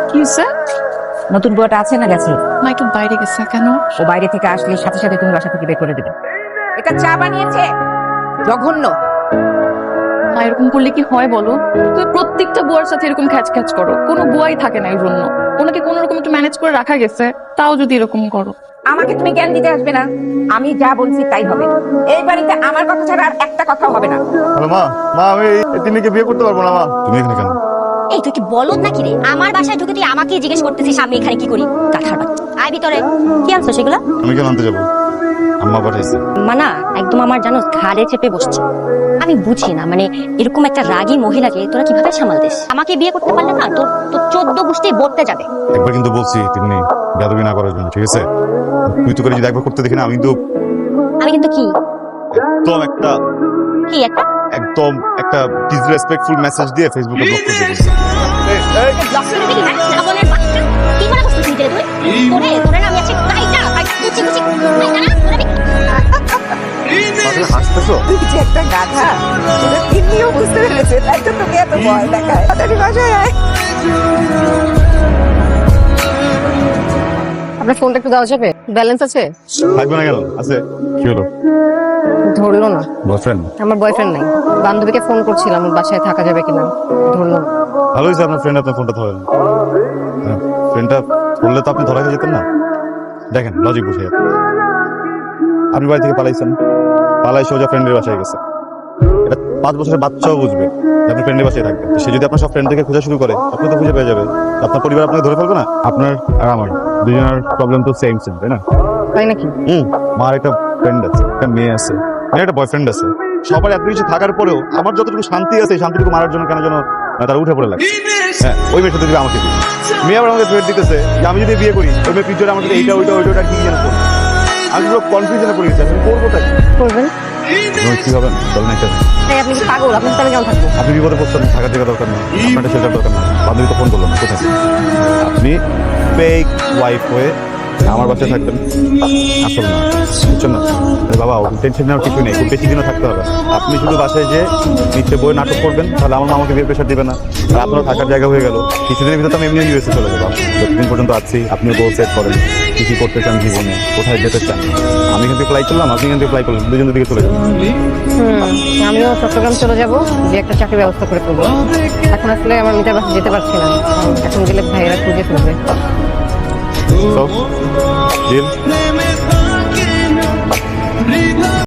কি হয়েছে? নতুন বউটা আছে না গেছে? মা একটু বাইরে গেছে। কেন? ও বাইরে থেকে আসলে সাথে সাথে তুমি বাসা থেকে বের করে দেবে। এটা চা বানিয়েছে, জঘন্য। মা এরকম করলে কি হয় বলো? তুমি প্রত্যেকটা বুয়ার সাথে এরকম খ্যাচ খ্যাচ করো, কোনো বুয়াই থাকে না এর জন্য। ওনাকে কোনো রকম একটু ম্যানেজ করে রাখা গেছে, তাও যদি এরকম করো। আমাকে তুমি জ্ঞান দিতে আসবে না, আমি যা বলছি তাই হবে। এই বাড়িতে আমার কথা ছাড়া আর একটা কথাও হবে না। হ্যালো মা, মা আমি এই তিন্নিকে বিয়ে করতে পারবো না মা। তুমি এখানে কেন? এই তুই কি বলদ নাকি রে? আমার বাসায় ঢুকে তুই আমাকেই জিজ্ঞেস করতেছিস আমি এখানে কি করি? কাঁঠার বাচ্চা, আয় ভিতরে। কি আনছো সেগুলা? আমি কেন আনতে যাবো? আম্মা পাঠাইছে। মানা একদম আমার জানো ঘাড়ে চেপে বসছে। আমি বুঝি না মানে এরকম একটা রাগী মহিলাকে তোরা কিভাবে সামালতিস? আমাকে বিয়ে করতে পারলে না তোর তোর 14 গোষ্ঠী বলতে যাবে। একবার কিন্তু বলছি তিন্নি বেয়াদবি না করার জন্য, ঠিক আছে? তুই তো করে যদি একবার করতে দেখি না, আমি কিন্তু কি একদম একটা কি একটা একদম একটা ডিসরেসপেক্টফুল মেসেজ দিয়ে ফেসবুকে ব্লক করে দেবো। ব্লক করে দিবি? হ্যাঁ না বলের বাচ্চা কি মনে করছিস নিজে তুই? তোরে না আমি আছি কাইটা কুচি কুচি কাইটা না তোরে আসলে হাসতেছো? তুই যে একটা গাধা, সেটা তিন্নিও বুঝতে পেরেছে, তাই তো তোকে এত ভয় দেখায়। তাড়াতাড়ি বাসায় আয়। আপনার ফোনটা একটু দেওয়া যাবে? ব্যালেন্স আছে? থাকবে না কেন? আছে। কি হলো? ধরলো না। বয়ফ্রেন্ড? আমার বয়ফ্রেন্ড নাই। বান্ধবীকে ফোন করছিলাম ওর বাসায় থাকা যাবে কিনা, ধরলো না। ভালো হয়েছে আপনার ফ্রেন্ড আপনার ফোনটা ধরেন। ফ্রেন্ডটা ধরলে তো আপনি ধরা খেয়ে যেতেন না। দেখেন লজিক বুঝে আপনি বাড়ি থেকে পালাইছেন, পালাই সোজা ফ্রেন্ডের বাসায় গেছে। এটা 5 বছরের বাচ্চাও বুঝবে যে আপনি ফ্রেন্ডের বাসায় থাকবেন। সে যদি আপনার সব ফ্রেন্ড থেকে খোঁজা শুরু করে, আপনি তো খুঁজে পেয়ে যাবে। আপনার পরিবার আপনাকে ধরে ফেলবে না? আপনার আর আমার দুজনের প্রবলেম তো সেম, তাই না? তাই নাকি? মার একটা ফ্রেন্ড আছে, একটা মেয়ে আছে, মেয়ের একটা বয়ফ্রেন্ড আছে। সবার এত কিছু থাকার পরেও আমার যতটুকু শান্তি আছে, এই শান্তিটুকু মারার জন্য কেন যেন তারা উঠে পড়ে লাগে। হ্যাঁ, ওই মেয়ের সাথে দিবে আমাকে দিবে। মেয়ে আবার আমাকে থ্রেট দিতেছে যে আমি যদি বিয়ে করি ওই মেয়ে পিছনে আমার সাথে এইটা ওইটা ওইটা কি যেন করবে। আমি পুরো কনফিউশনে পড়ে গেছি, আমি করবো তাই করবেন? কি হবেন বলেন একটা। তাই আপনি কি পাগল? আপনি তাহলে কেমন থাকবো? আপনি বিপদে পড়ছেন, থাকার জায়গা দরকার নেই, আপনার একটা শেল্টার দরকার না। বান্ধবী তো ফোন করলো না, কোথায়? আপনি ফেক ওয়াইফ হয়ে আমার বাসায় থাকবেন, আসল না, বুঝছেন না? বাবা টেনশন নেওয়ার কিছু নেই, খুব বেশি দিনও থাকতে হবে। আপনি শুধু বাসায় যে নিচে বই নাটক করবেন, তাহলে আমার আমাকে বিয়ে প্রেশার দিবে না। আর আপনার থাকার জায়গা হয়ে গেল। কিছুদিনের ভিতরে আমি এমনি ইউএসএ চলে যাবো। যতদিন পর্যন্ত আছি আপনিও গোল সেট করেন, কি কি করতে চান জীবনে, কোথায় যেতে চান। আমি কিন্তু ফ্লাই করলাম, আপনি কিন্তু ফ্লাই করলাম, দুজনের দিকে চলে যাবো। আমিও চট্টগ্রাম চলে যাবো, যে একটা চাকরির ব্যবস্থা করে ফেলবো। এখন আসলে আমার মিটার বাসা যেতে পারছি না, এখন গেলে ভাইয়েরা খুঁজে ফেলবে। So, deal?